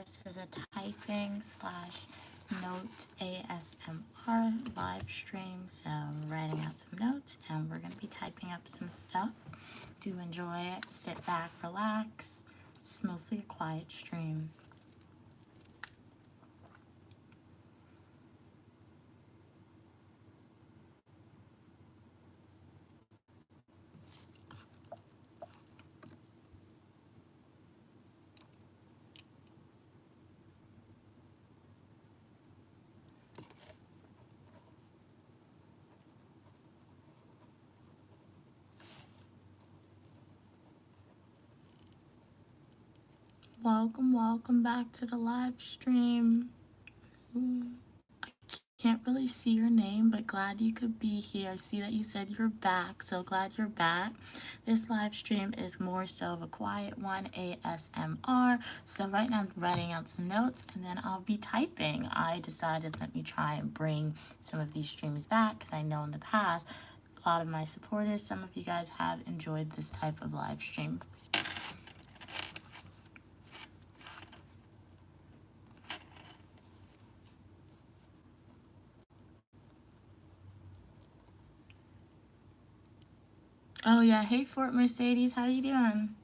This is a typing slash note ASMR live stream. So we're writing out some notes and we're going to be typing up some stuff. Do enjoy it. Sit back, relax. It's mostly a quiet stream. Welcome back to the live stream. I can't really see your name, but glad you could be here. I see that you said you're back, so glad you're back. This live stream is more so of a quiet one, ASMR. So right now I'm writing out some notes and then I'll be typing. I decided let me try and bring some of these streams back because I know in the past a lot of my supporters, some of you guys have enjoyed this type of live stream. Oh yeah, hey Fort Mercedes, how you doing?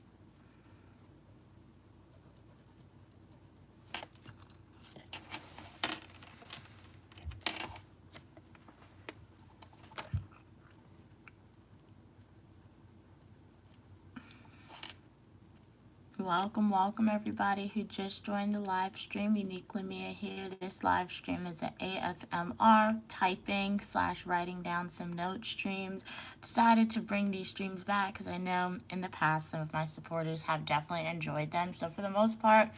Welcome everybody who just joined the live stream. Uniquely Mia here. This live stream is an ASMR typing slash writing down some note streams. Decided to bring these streams back because I know in the past some of my supporters have definitely enjoyed them. So for the most part,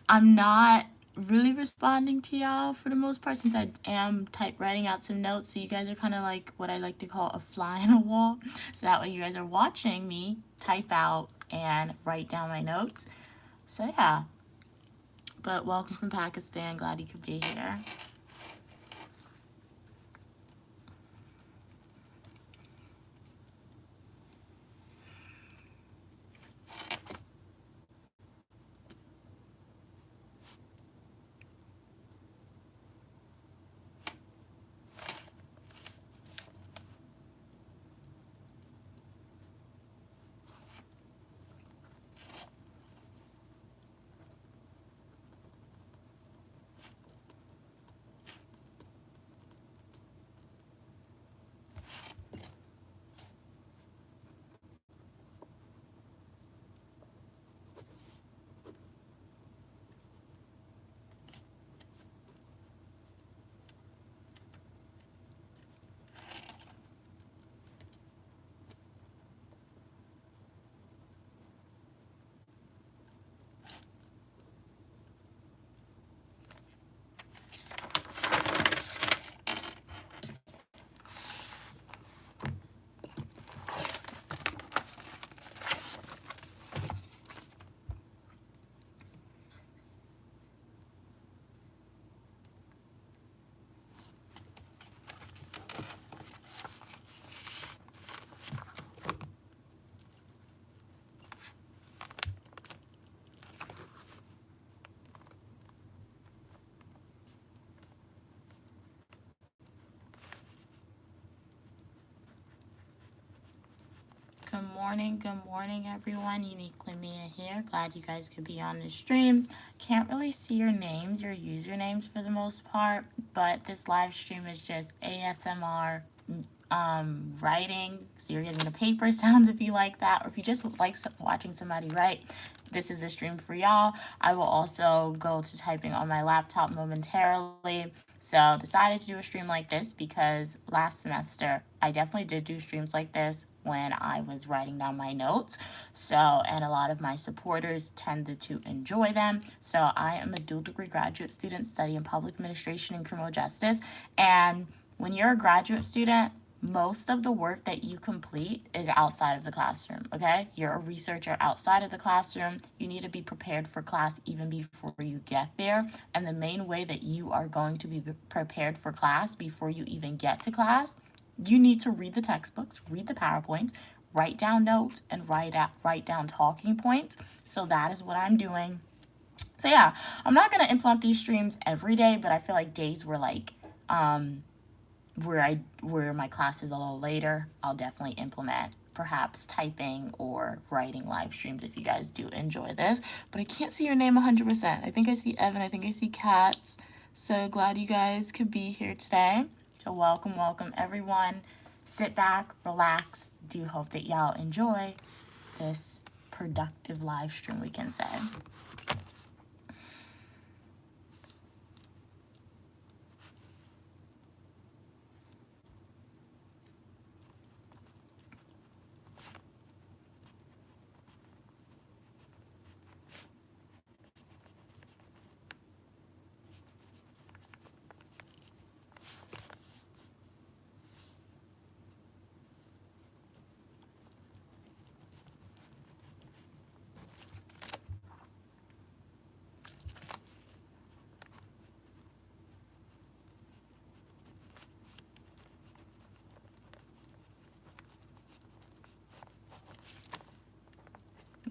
I'm not really responding to y'all for the most part since I am writing out some notes. So you guys are kind of like what I like to call a fly in a wall. So that way you guys are watching me type out and write down my notes. So yeah, but welcome from Pakistan. Glad you could be here. Good morning everyone. Uniquely Mia here. Glad you guys could be on the stream. Can't really see your names, your usernames for the most part, but this live stream is just ASMR writing. So you're getting the paper sounds if you like that, or if you just like watching somebody write, this is a stream for y'all. I will also go to typing on my laptop momentarily. So decided to do a stream like this because last semester I definitely did do streams like this when I was writing down my notes. So, and a lot of my supporters tended to enjoy them. So I am a dual degree graduate student studying public administration and criminal justice. And when you're a graduate student, most of the work that you complete is outside of the classroom, okay? You're a researcher outside of the classroom. You need to be prepared for class even before you get there. And the main way that you are going to be prepared for class before you even get to class, you need to read the textbooks, read the PowerPoints, write down notes, and write down talking points. So that is what I'm doing. So yeah, I'm not gonna implement these streams every day, but I feel like days where like where my class is a little later, I'll definitely implement perhaps typing or writing live streams if you guys do enjoy this. But I can't see your name 100%. I think I see Evan. I think I see Katz. So glad you guys could be here today. So welcome, welcome everyone. Sit back, relax. Do hope that y'all enjoy this productive live stream, we can say.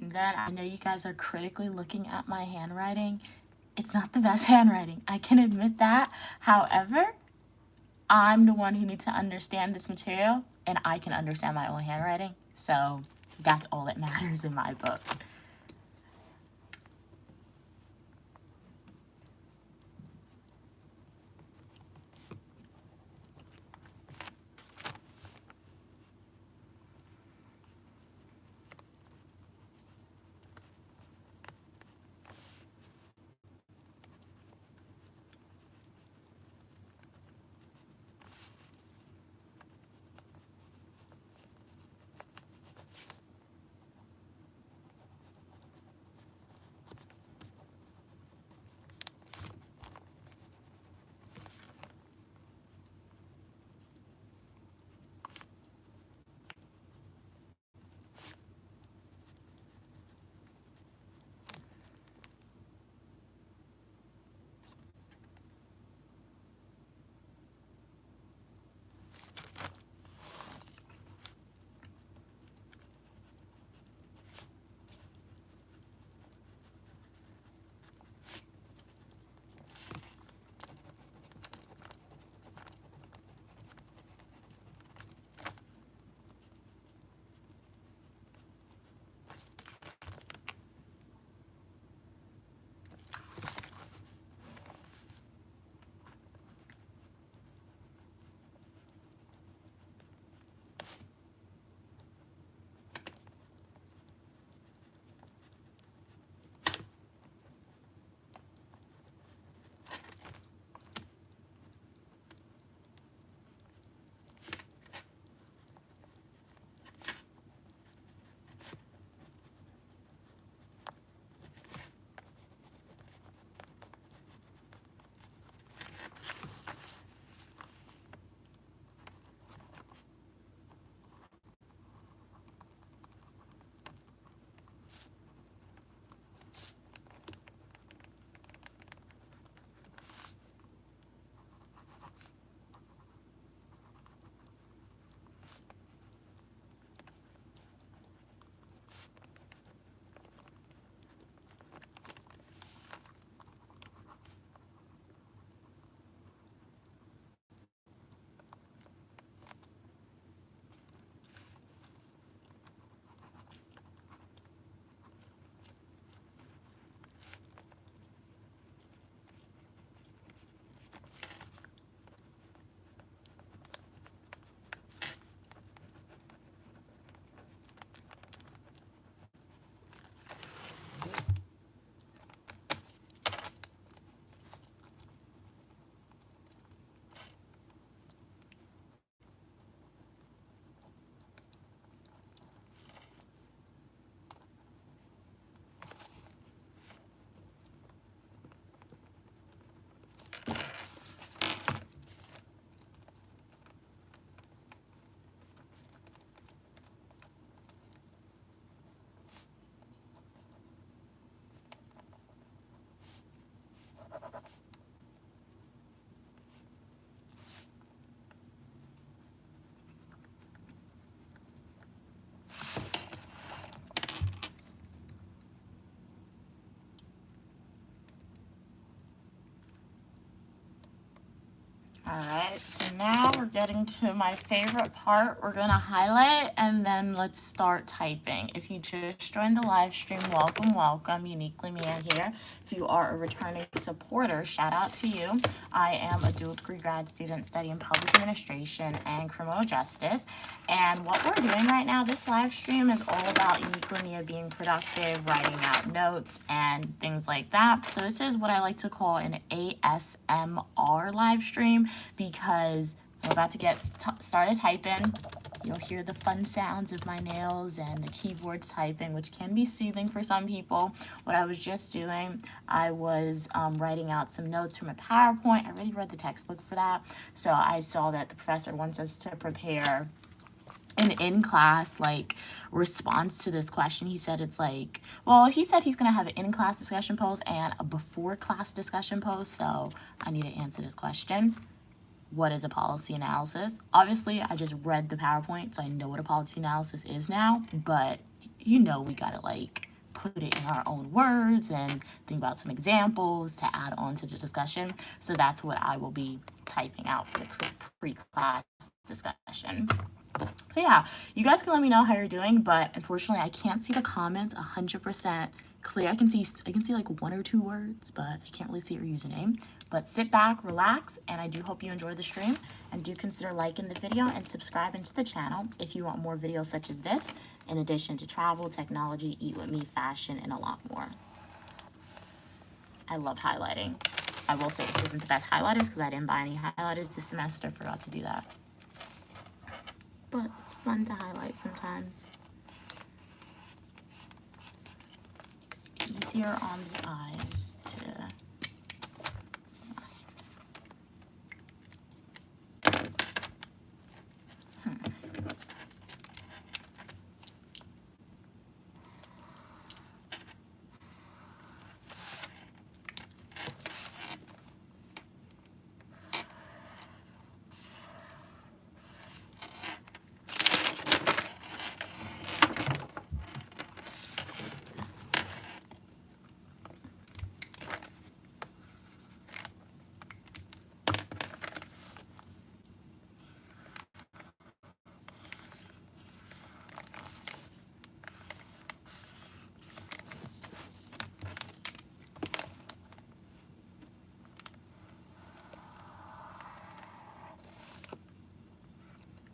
Then I know you guys are critically looking at my handwriting. It's not the best handwriting. I can admit that. However, I'm the one who needs to understand this material, and I can understand my own handwriting. So that's all that matters in my book. Alright, so now we're getting to my favorite part. We're going to highlight and then let's start typing. If you just joined the live stream, welcome, welcome. Uniquely Mia here. If you are a returning supporter, shout out to you. I am a dual degree grad student studying public administration and criminal justice. And what we're doing right now, this live stream is all about Uniquely Mia being productive, writing out notes, and things like that. So this is what I like to call an ASMR live stream, because I'm about to get started typing. You'll hear the fun sounds of my nails and the keyboards typing, which can be soothing for some people. What I was just doing, I was writing out some notes from a PowerPoint. I already read the textbook for that. So I saw that the professor wants us to prepare an in-class like response to this question. He said it's like, well, he said he's gonna have an in-class discussion post and a before-class discussion post. So I need to answer this question. What is a policy analysis? Obviously, I just read the PowerPoint, so I know what a policy analysis is now, but you know we gotta like put it in our own words and think about some examples to add on to the discussion. So that's what I will be typing out for the pre-class discussion. So yeah, you guys can let me know how you're doing, but unfortunately I can't see the comments 100% clear. I can see like 1 or 2 words, but I can't really see your username. But sit back, relax, and I do hope you enjoy the stream, and do consider liking the video and subscribing to the channel if you want more videos such as this, in addition to travel, technology, eat with me, fashion, and a lot more. I love highlighting. I will say this isn't the best highlighters because I didn't buy any highlighters this semester. Forgot to do that. But it's fun to highlight sometimes. It's easier on the eyes to...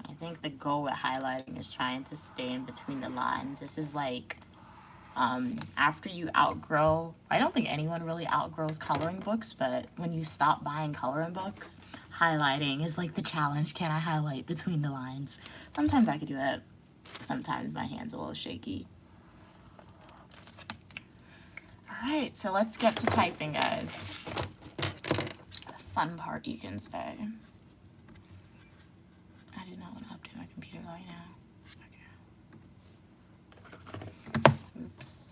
I think the goal with highlighting is trying to stay in between the lines. This is like, after you outgrow, I don't think anyone really outgrows coloring books, but when you stop buying coloring books, highlighting is like the challenge. Can I highlight between the lines? Sometimes I could do it. Sometimes my hand's a little shaky. All right, so let's get to typing, guys. The fun part, you can say. I do not want to update my computer right now. Okay. Oops.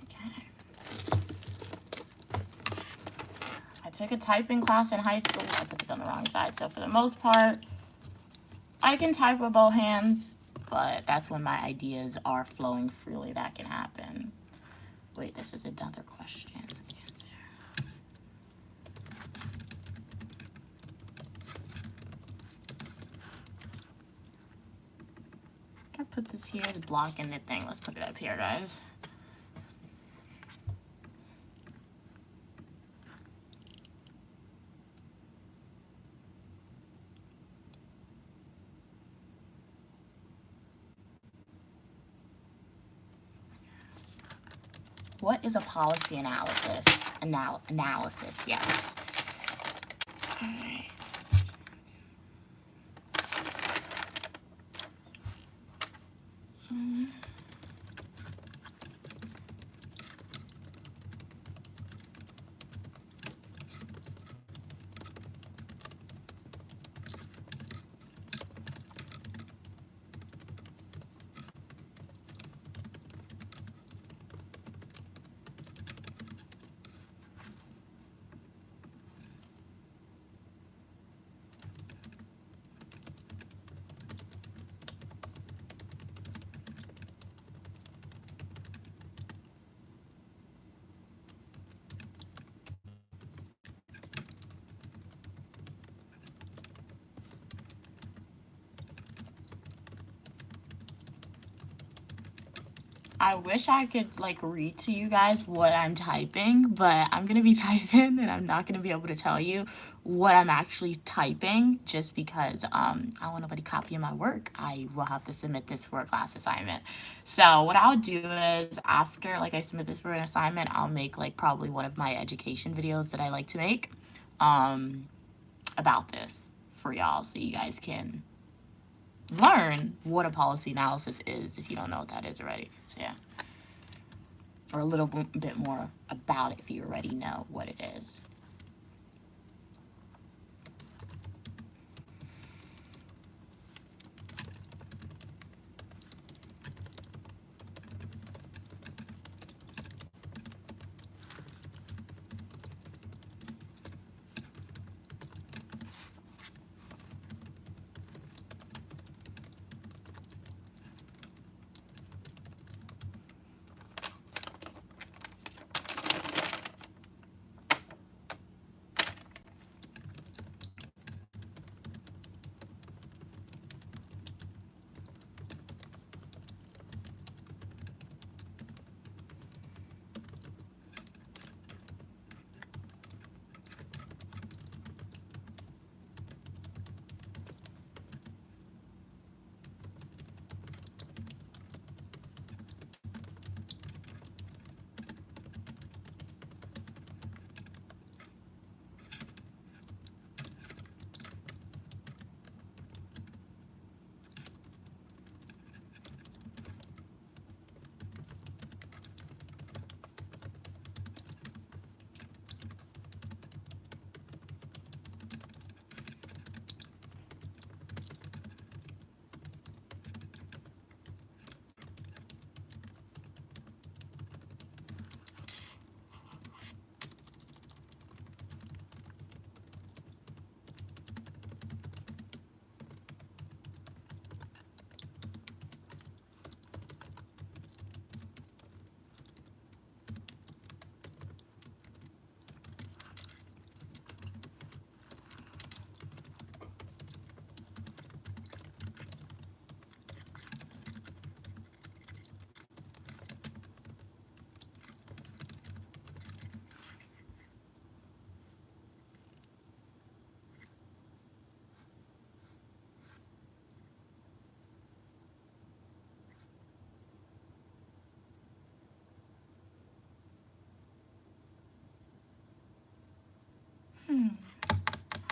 Okay. I took a typing class in high school. I put this on the wrong side. So for the most part, I can type with both hands, but that's when my ideas are flowing freely. That can happen. Wait, this is another question. Let's answer. I put this here to block in the thing. Let's put it up here, guys. What is a policy analysis? Analysis, yes. All right. I wish I could like read to you guys what I'm typing, but I'm gonna be typing and I'm not gonna be able to tell you what I'm actually typing just because I don't want nobody copying my work. I will have to submit this for a class assignment. So what I'll do is after like I submit this for an assignment, I'll make like probably one of my education videos that I like to make about this for y'all so you guys can learn what a policy analysis is if you don't know what that is already. So yeah, or a little bit more about it if you already know what it is.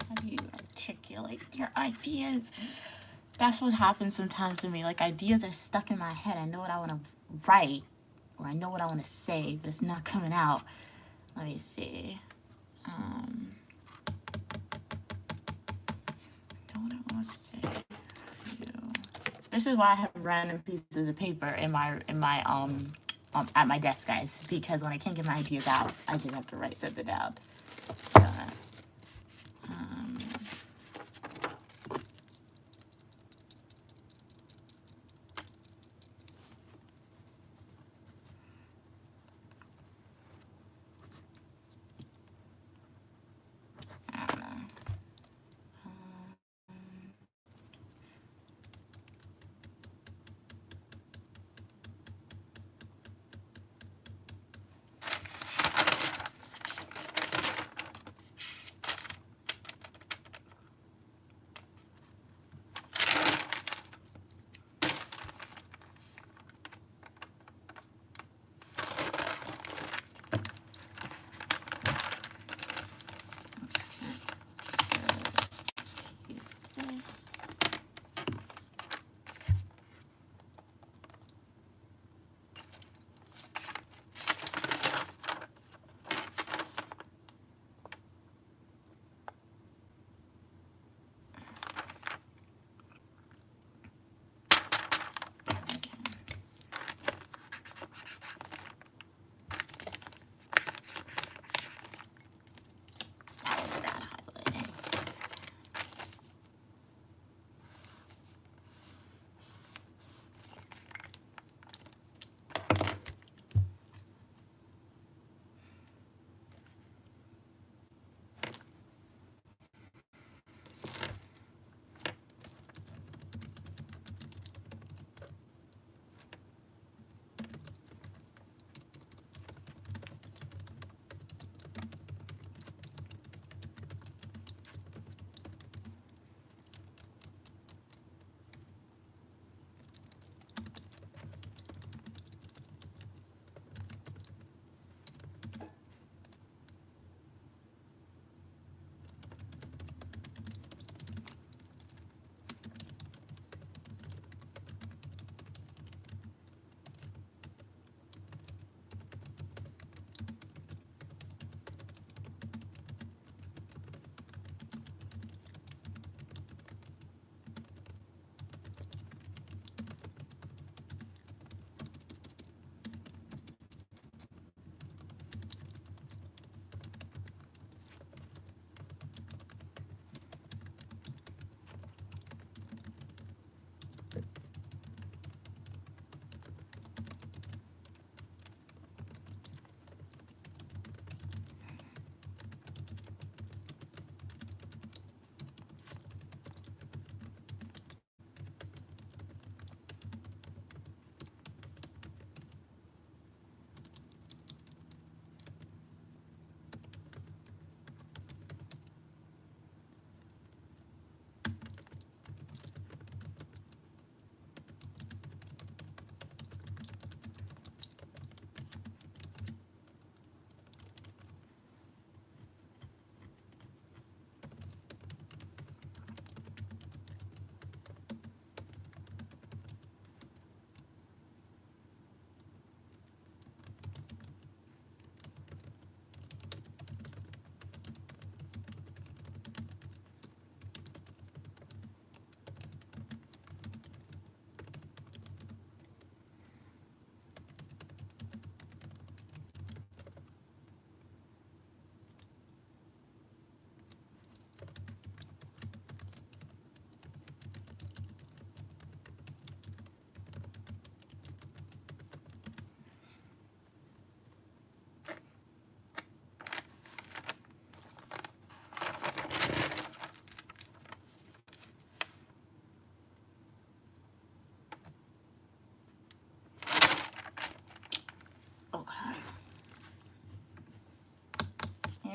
How do you articulate your ideas? That's what happens sometimes to me. Like ideas are stuck in my head. I know what I want to write, or I know what I want to say, but it's not coming out. Let me see. Know what I want to say. This is why I have random pieces of paper in my at my desk, guys. Because when I can't get my ideas out, I just have to write something down. I don't know.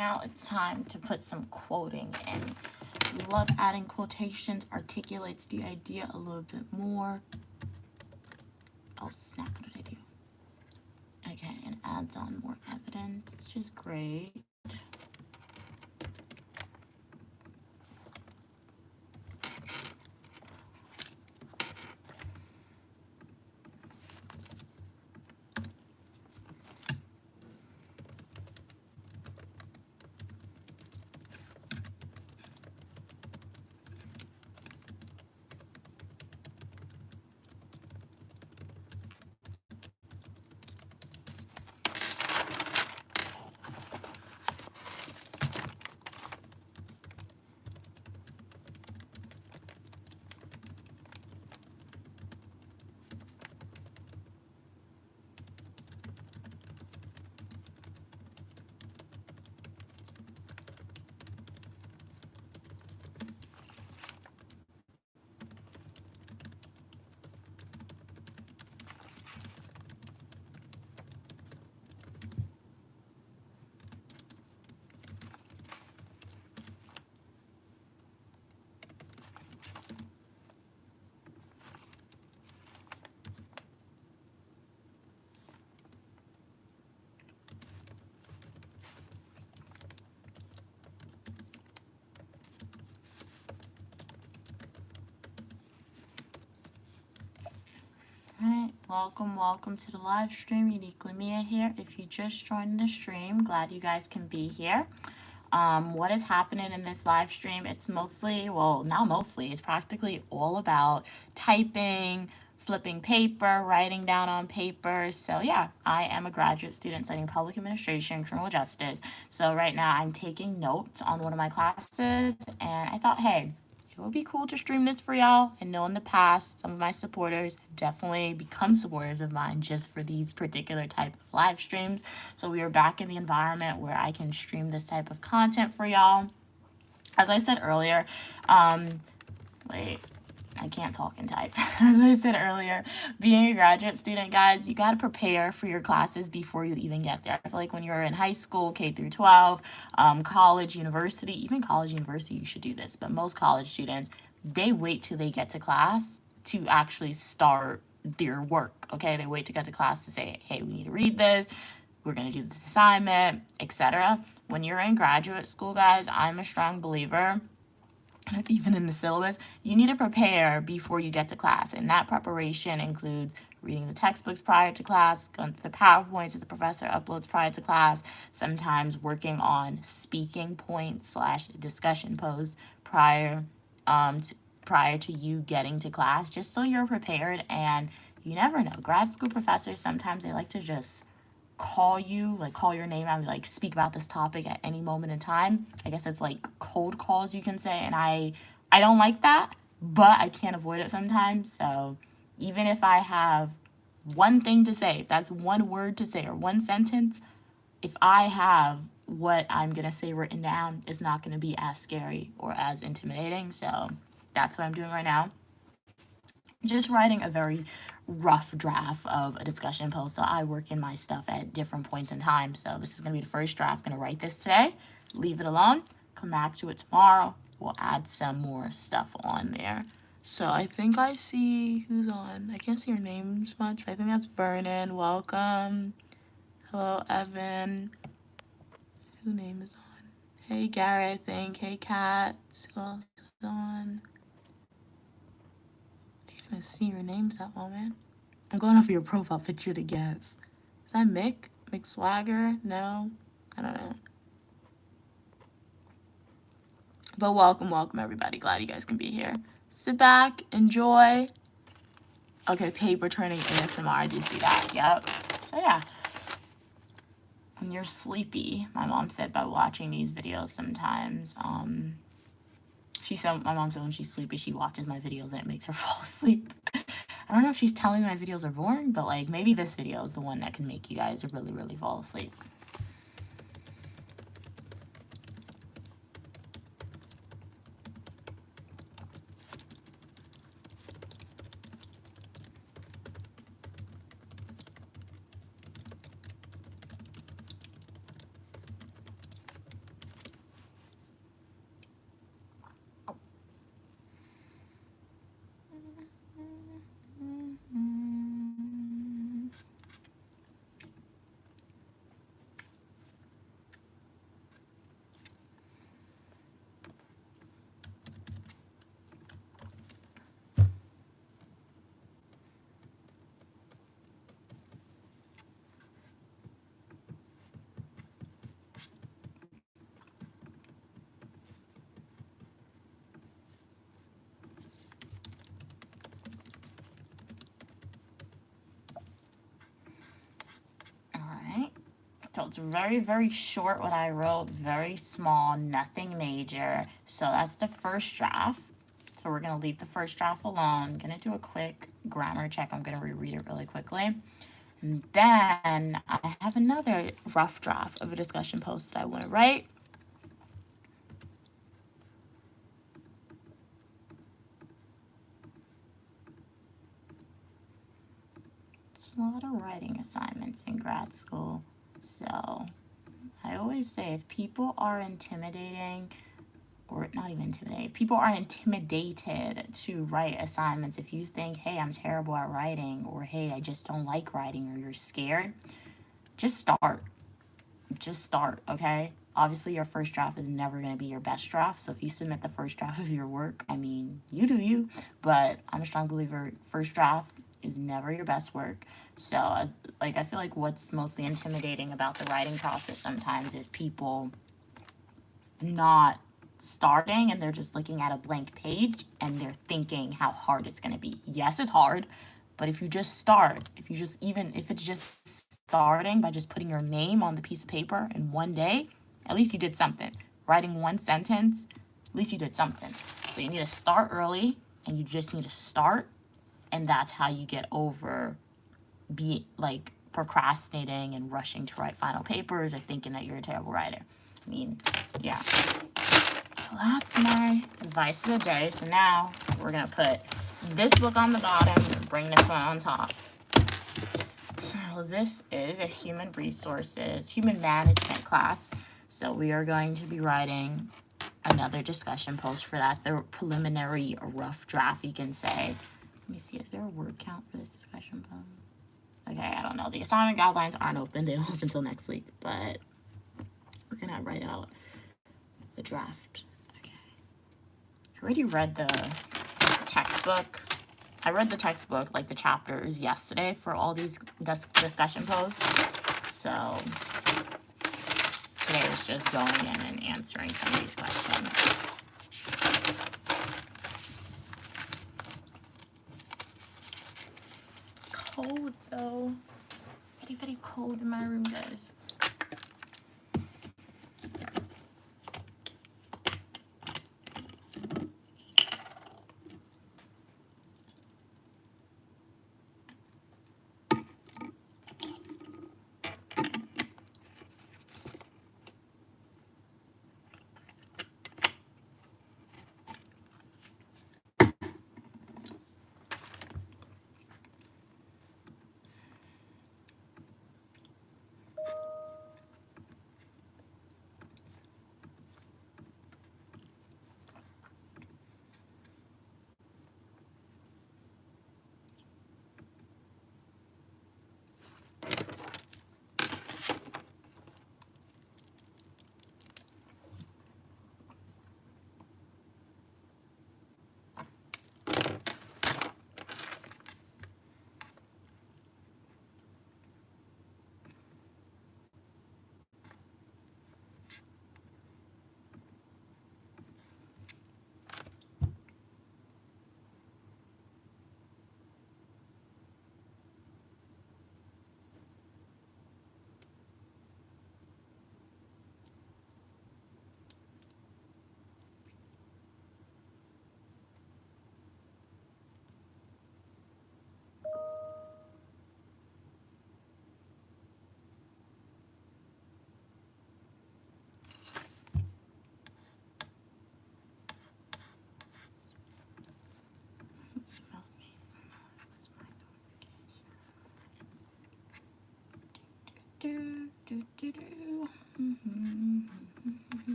now it's time to put some quoting in. Love adding quotations, articulates the idea a little bit more. Oh snap, what did I do? Okay, and adds on more evidence, which is great. Alright, welcome to the live stream. Uniquely Mia here. If you just joined the stream, glad you guys can be here. What is happening in this live stream? It's mostly, well, not mostly, it's practically all about typing, flipping paper, writing down on paper. So yeah, I am a graduate student studying public administration, criminal justice. So right now I'm taking notes on one of my classes, and I thought, hey, it would be cool to stream this for y'all. I know in the past, some of my supporters definitely become supporters of mine just for these particular type of live streams. So we are back in the environment where I can stream this type of content for y'all. As I said earlier, wait, I can't talk and type. As I said earlier, being a graduate student, guys, you got to prepare for your classes before you even get there. I feel like when you're in high school, K through 12, college, university, even college, university, you should do this. But most college students, they wait till they get to class to actually start their work, okay? They wait to get to class to say, hey, we need to read this. We're going to do this assignment, etc. When you're in graduate school, guys, I'm a strong believer, even in the syllabus, you need to prepare before you get to class. And that preparation includes reading the textbooks prior to class, going through the PowerPoints that the professor uploads prior to class, sometimes working on speaking points / discussion posts prior to you getting to class, just so you're prepared. And you never know. Grad school professors, sometimes they like to just call your name out and like speak about this topic at any moment in time. I guess it's like cold calls, you can say, and I don't like that, but I can't avoid it sometimes. So even if I have one thing to say, if that's one word to say or one sentence, if I have what I'm gonna say written down, it's not gonna be as scary or as intimidating. So that's what I'm doing right now. Just writing a very rough draft of a discussion post. So I work in my stuff at different points in time. So this is going to be the first draft. I'm going to write this today, leave it alone, come back to it tomorrow. We'll add some more stuff on there. So I think I see who's on. I can't see your names much. I think that's Vernon. Welcome. Hello, Evan. Who name is on? Hey, Gary, I think. Hey, Kat. Who else is on? I can't see your names that well, man. I'm going off of your profile picture to guess. Is that Mick? Mick Swagger? No? I don't know. But welcome everybody. Glad you guys can be here. Sit back, enjoy. Okay, paper turning ASMR. I do see that. Yep. So yeah. When you're sleepy, my mom said by watching these videos sometimes, she said, my mom said when she's sleepy, she watches my videos and it makes her fall asleep. I don't know if she's telling me my videos are boring, but like maybe this video is the one that can make you guys really, really fall asleep. So it's very, very short what I wrote, very small, nothing major. So that's the first draft. So we're going to leave the first draft alone. I'm going to do a quick grammar check. I'm going to reread it really quickly. And then I have another rough draft of a discussion post that I want to write. There's a lot of writing assignments in grad school. So I always say if people are intimidating, or not even intimidating, if people are intimidated to write assignments, if you think, hey, I'm terrible at writing, or hey, I just don't like writing, or you're scared, just start. Just start, okay? Obviously, your first draft is never going to be your best draft. So if you submit the first draft of your work, I mean, you do you. But I'm a strong believer, first draft is never your best work. So, I feel like what's mostly intimidating about the writing process sometimes is people not starting and they're just looking at a blank page and they're thinking how hard it's going to be. Yes, it's hard, but if you just start, if it's just starting by just putting your name on the piece of paper in one day, at least you did something. Writing one sentence, at least you did something. So you need to start early, and you just need to start, and that's how you get over procrastinating and rushing to write final papers or thinking that you're a terrible writer. I mean, yeah. So that's my advice of the day. So now we're going to put this book on the bottom and bring this one on top. So this is a human management class. So we are going to be writing another discussion post for that. The preliminary or rough draft, you can say. Let me see, is there a word count for this discussion post? Okay, I don't know. The assignment guidelines aren't open. They don't open until next week, but we're going to write out the draft. Okay. I already read the textbook. I read the textbook, like the chapters, yesterday for all these discussion posts. So today was just going in and answering some of these questions. It's cold though. It's very, very cold in my room, guys.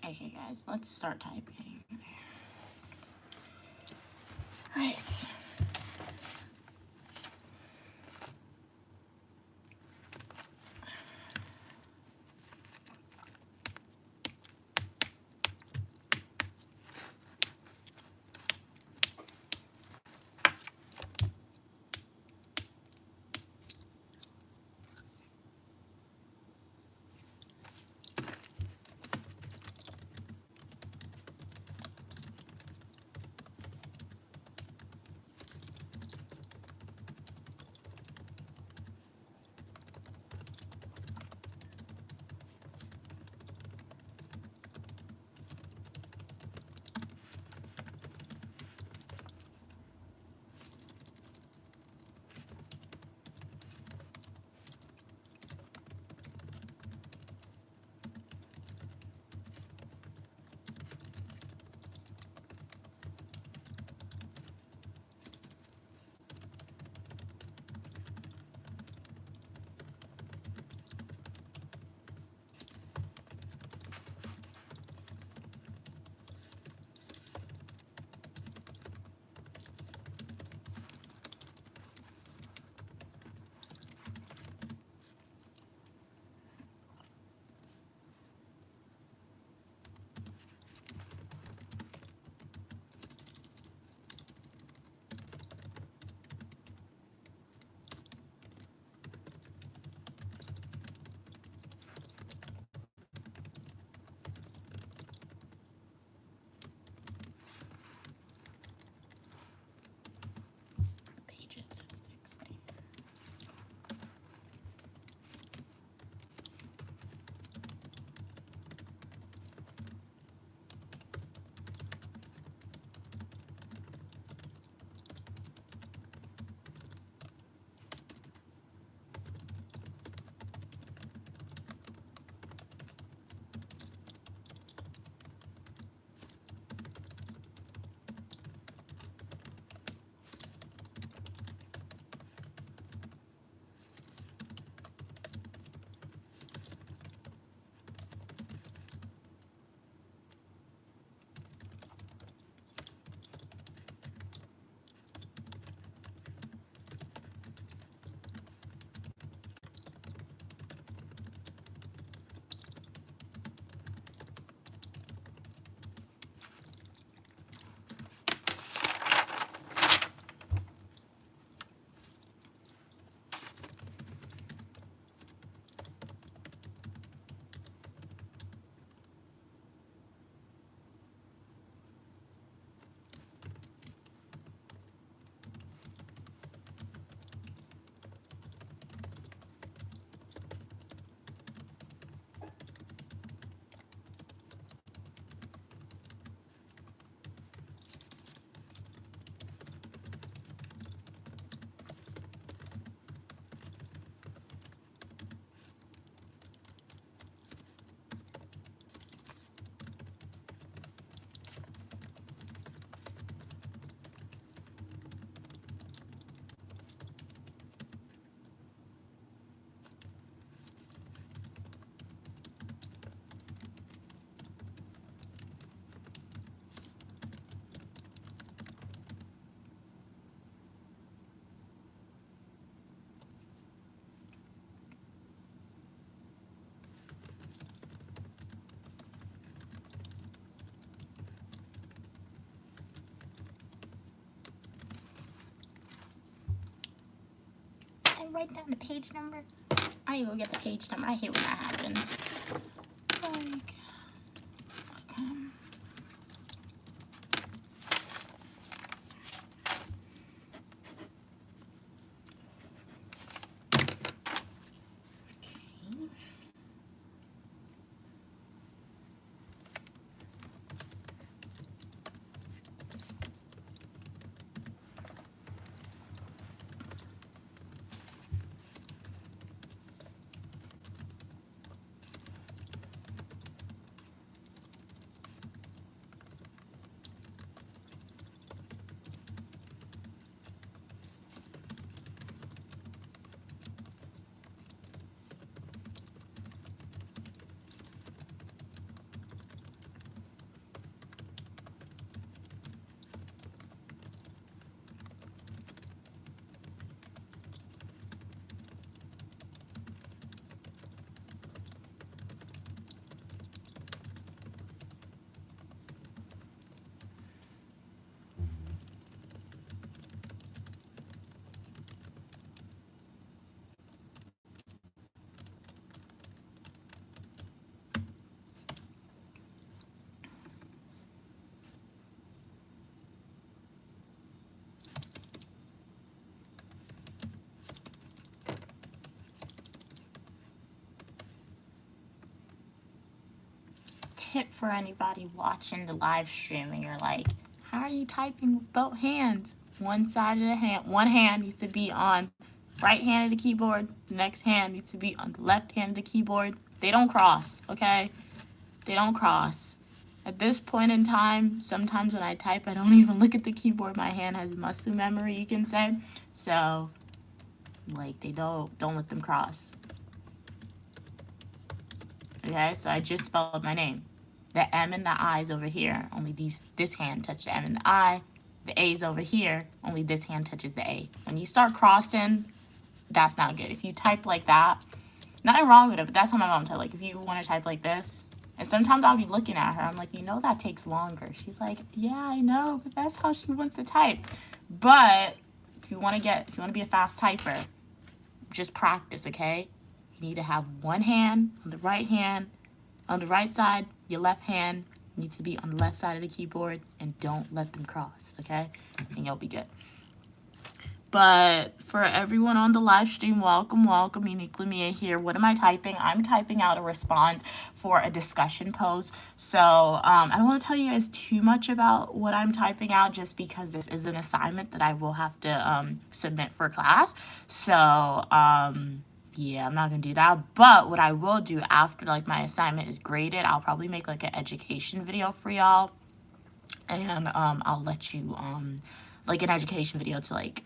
Okay, guys, let's start typing. All right. you write down the page number? I go get the page number. I hate when that happens. Like, okay. Tip for anybody watching the live stream and you're like, how are you typing with both hands? One side of the hand, one hand needs to be on right hand of the keyboard, the next hand needs to be on the left hand of the keyboard. They don't cross, okay? They don't cross. At this point in time, sometimes when I type, I don't even look at the keyboard. My hand has muscle memory, you can say. So, like, they don't let them cross. Okay, so I just spelled my name. The M and the I is over here. Only this hand touches the M and the I. The A is over here. Only this hand touches the A. When you start crossing, that's not good. If you type like that, nothing wrong with it, but that's how my mom typed. Like, if you want to type like this, and sometimes I'll be looking at her. I'm like, you know that takes longer. She's like, yeah, I know, but that's how she wants to type. But if you want to be a fast typer, just practice, okay? You need to have one hand on the right side, your left hand needs to be on the left side of the keyboard, and don't let them cross, okay? And you'll be good. But for everyone on the live stream, welcome, welcome. Uniquely Mia here. What am I typing? I'm typing out a response for a discussion post. So I don't want to tell you guys too much about what I'm typing out just because this is an assignment that I will have to submit for class. So yeah, I'm not gonna do that. But what I will do after like my assignment is graded, I'll probably make like an education video for y'all, and I'll let you like an education video to like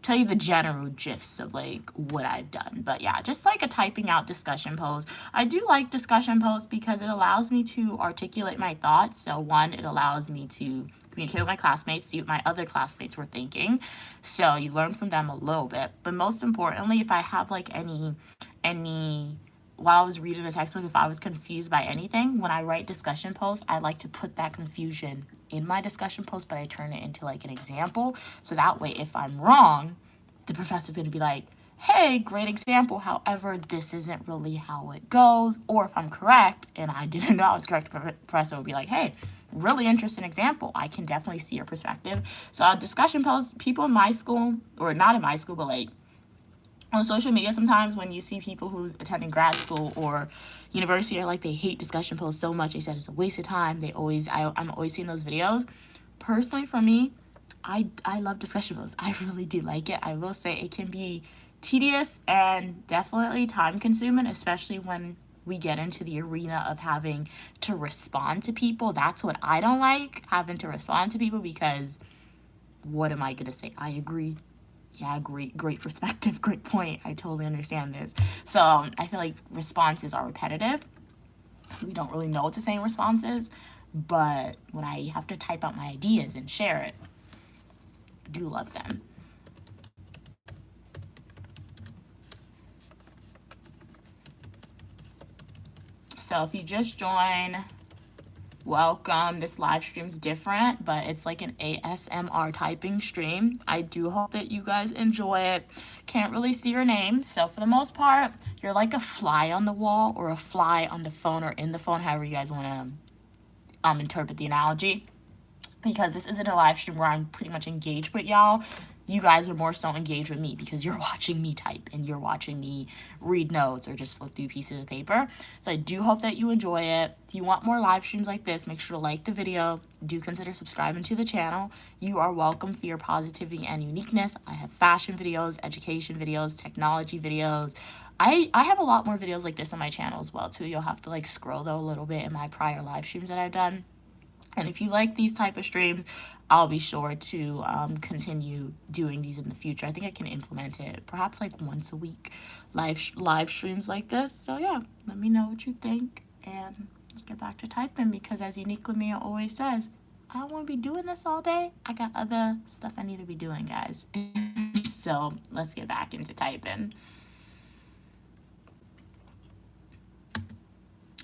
tell you the general gist of like what I've done. But yeah, just like a typing out discussion post. I do like discussion posts because it allows me to articulate my thoughts. So one, it allows me to communicate with my classmates, see what my other classmates were thinking. So you learn from them a little bit. But most importantly, if I have like any while I was reading the textbook, if I was confused by anything, when I write discussion posts, I like to put that confusion in my discussion post, but I turn it into like an example. So that way, if I'm wrong, the professor's going to be like, hey, great example. However, this isn't really how it goes. Or if I'm correct and I didn't know I was correct, the professor will be like, hey, really interesting example. I can definitely see your perspective. So discussion posts, people in my school, or not in my school, but like on social media sometimes when you see people who's attending grad school or university are like, they hate discussion posts so much. They said it's a waste of time. I'm always seeing those videos. Personally, for me, I love discussion posts. I really do like it. I will say it can be tedious and definitely time consuming, especially when we get into the arena of having to respond to people. That's what I don't like, having to respond to people, because what am I going to say? I agree. Yeah, great perspective, great point. I totally understand this. So I feel like responses are repetitive. We don't really know what to say in responses, but when I have to type out my ideas and share it, I do love them. So if you just join, welcome. This live stream's different, but it's like an ASMR typing stream. I do hope that you guys enjoy it. Can't really see your name, so for the most part, you're like a fly on the wall or a fly on the phone or in the phone, however you guys want to interpret the analogy. Because this isn't a live stream where I'm pretty much engaged with y'all. You guys are more so engaged with me because you're watching me type and you're watching me read notes or just flip through pieces of paper. So I do hope that you enjoy it. If you want more live streams like this, make sure to like the video. Do consider subscribing to the channel. You are welcome for your positivity and uniqueness. I have fashion videos, education videos, technology videos. I have a lot more videos like this on my channel as well too. You'll have to like scroll though a little bit in my prior live streams that I've done. And if you like these type of streams, I'll be sure to continue doing these in the future. I think I can implement it perhaps like once a week, live streams like this. So yeah, let me know what you think, and let's get back to typing, because as Uniquely Mia always says, I don't want to be doing this all day. I got other stuff I need to be doing, guys. So let's get back into typing.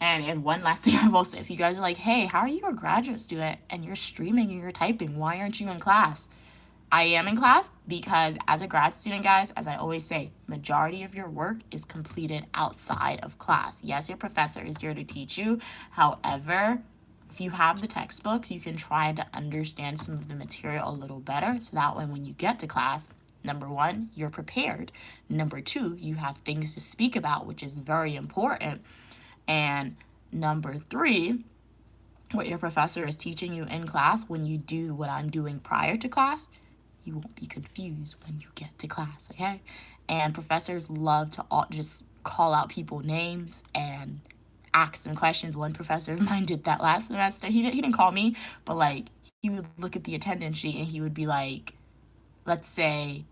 And one last thing I will say, if you guys are like, hey, how are you a graduate student and you're streaming and you're typing? Why aren't you in class? I am in class because as a grad student, guys, as I always say, majority of your work is completed outside of class. Yes, your professor is there to teach you. However, if you have the textbooks, you can try to understand some of the material a little better. So that way when you get to class, number one, you're prepared. Number two, you have things to speak about, which is very important. And number three, what your professor is teaching you in class, when you do what I'm doing prior to class, you won't be confused when you get to class, okay? And professors love to just call out people names and ask them questions. One professor of mine did that last semester. He didn't call me, but like he would look at the attendance sheet and he would be like, let's say,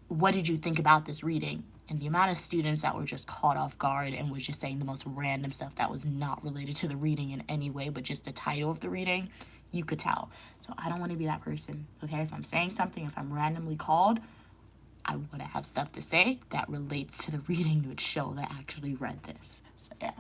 what did you think about this reading? And the amount of students that were just caught off guard and was just saying the most random stuff that was not related to the reading in any way, but just the title of the reading, you could tell. So I don't want to be that person, okay? If I'm saying something, if I'm randomly called, I want to have stuff to say that relates to the reading that would show that I actually read this. So yeah.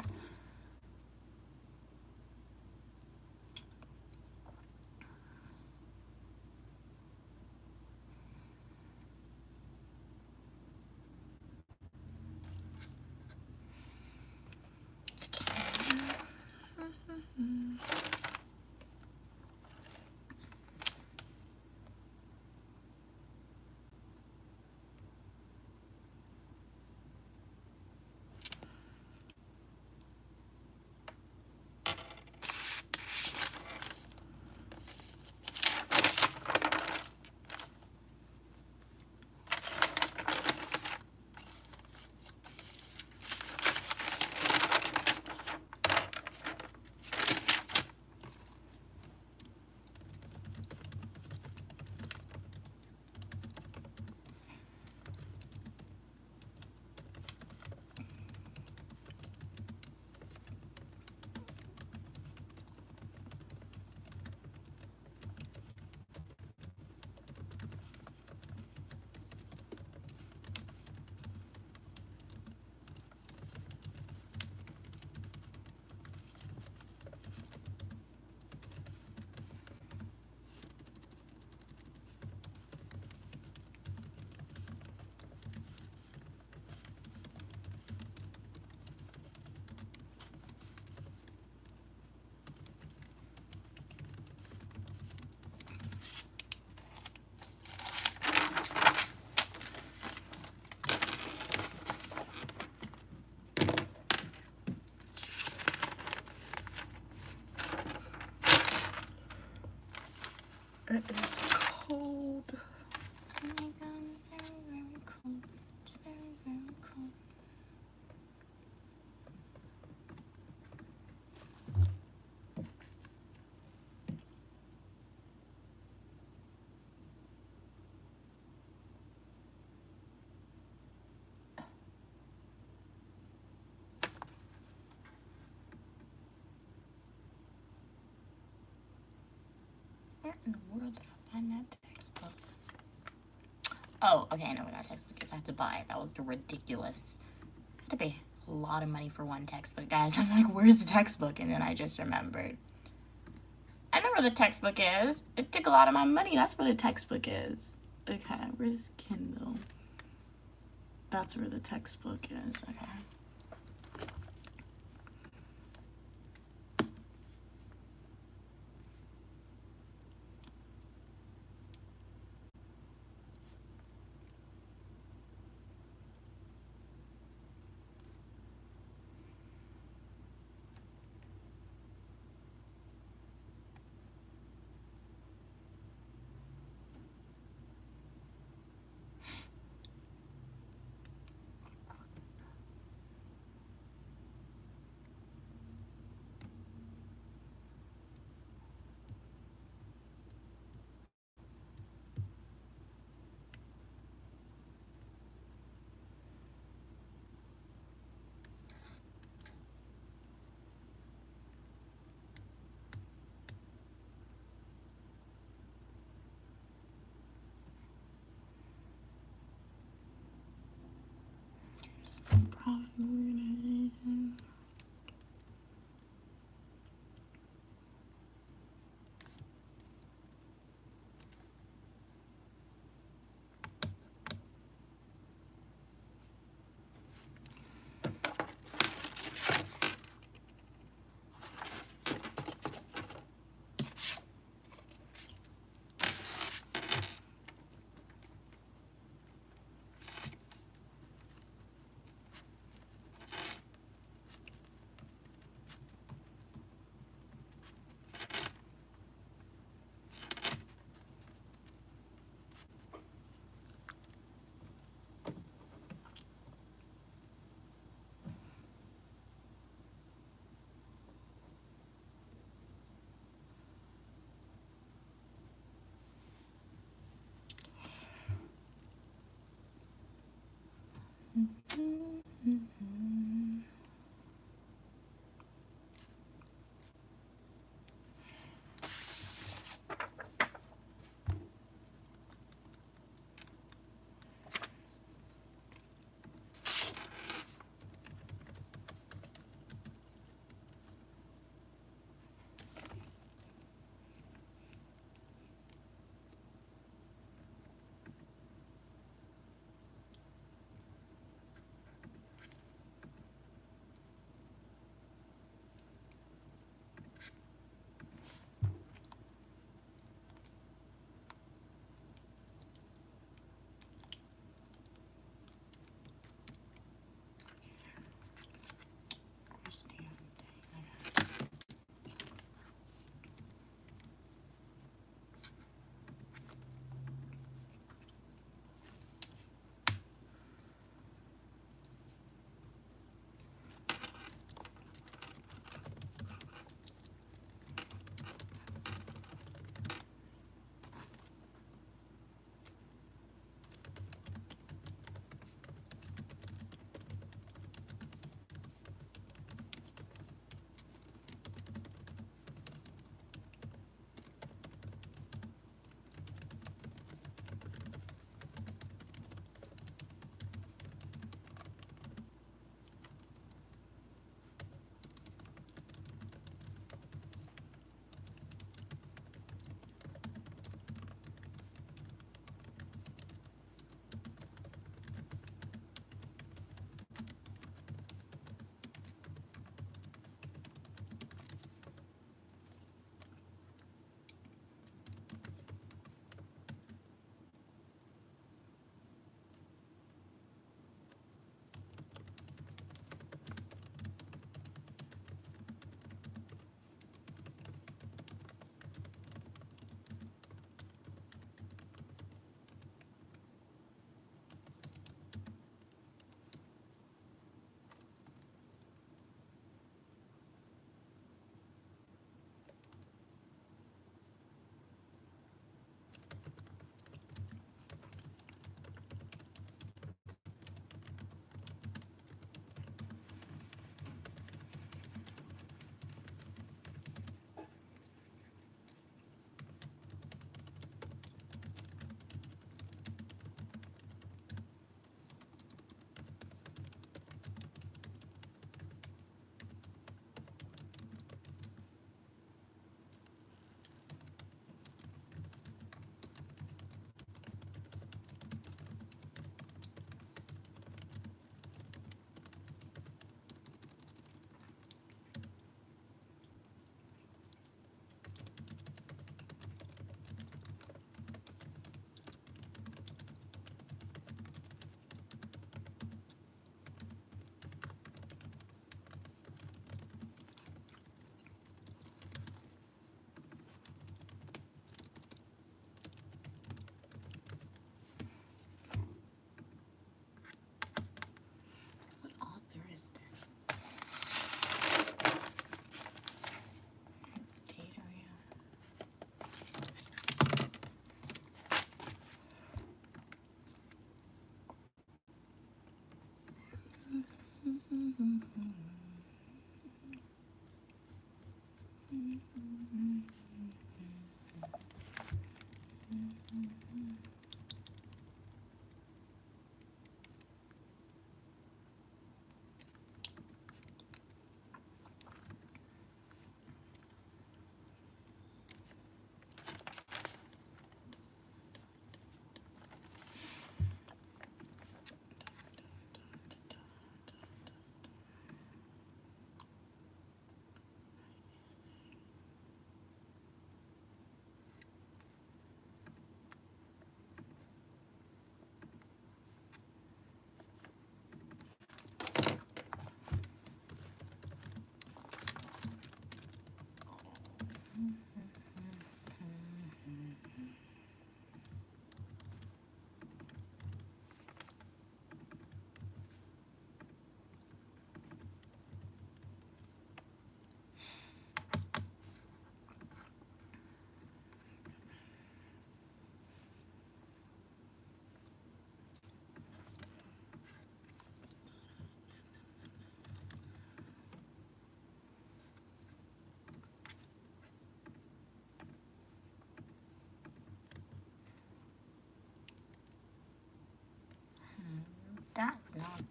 It is cold. Oh my god, very, very cold. It's very, very cold. Where in the world did I find that textbook? Oh, okay, I know where that textbook is. I have to buy it. That was the ridiculous. Had to pay a lot of money for one textbook, guys. I'm like, where's the textbook? And then I just remembered. I know where the textbook is. It took a lot of my money. That's where the textbook is. Okay, where's Kindle? That's where the textbook is. Okay.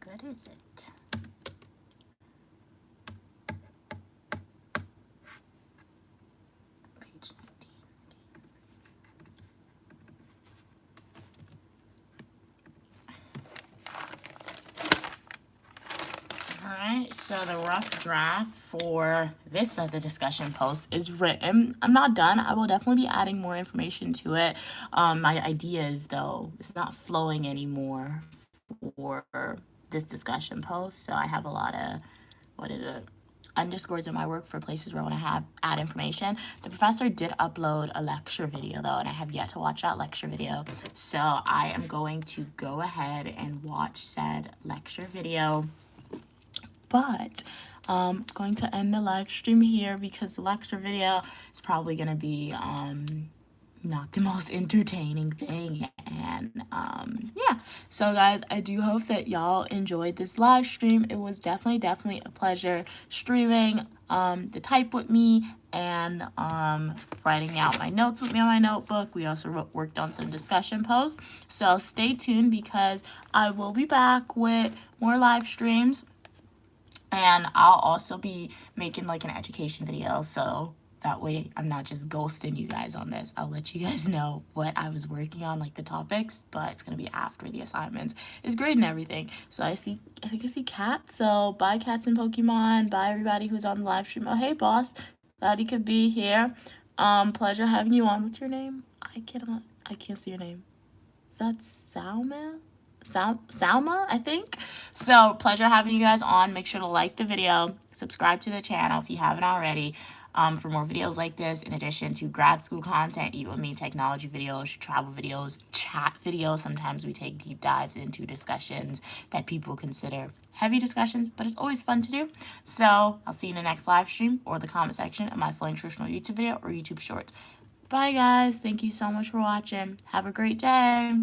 good is it? Page 19. Alright, so the rough draft for this the discussion post is written. I'm not done. I will definitely be adding more information to it. My ideas, though, it's not flowing anymore for this discussion post. So I have a lot of, underscores in my work for places where I want to add information. The professor did upload a lecture video, though, and I have yet to watch that lecture video. So I am going to go ahead and watch said lecture video. But I'm going to end the live stream here because the lecture video is probably going to be not the most entertaining thing. And yeah, so guys, I do hope that y'all enjoyed this live stream. It was definitely a pleasure streaming the type with me and writing out my notes with me on my notebook. We also worked on some discussion posts, so stay tuned because I will be back with more live streams. And I'll also be making like an education video, so that way I'm not just ghosting you guys on this. I'll let you guys know what I was working on, like the topics, but it's gonna be after the assignments is graded and everything. So I think I see Kat. So bye Cats and Pokemon. Bye everybody who's on the live stream. Oh hey boss, glad you could be here. Pleasure having you on. What's your name? I can't see your name. Is that Salma? Salma, I think. So pleasure having you guys on. Make sure to like the video, subscribe to the channel if you haven't already, for more videos like this, in addition to grad school content, you and me technology videos, travel videos, chat videos. Sometimes we take deep dives into discussions that people consider heavy discussions, but it's always fun to do. So I'll see you in the next live stream or the comment section of my full nutritional YouTube video or YouTube shorts. Bye guys, thank you so much for watching. Have a great day.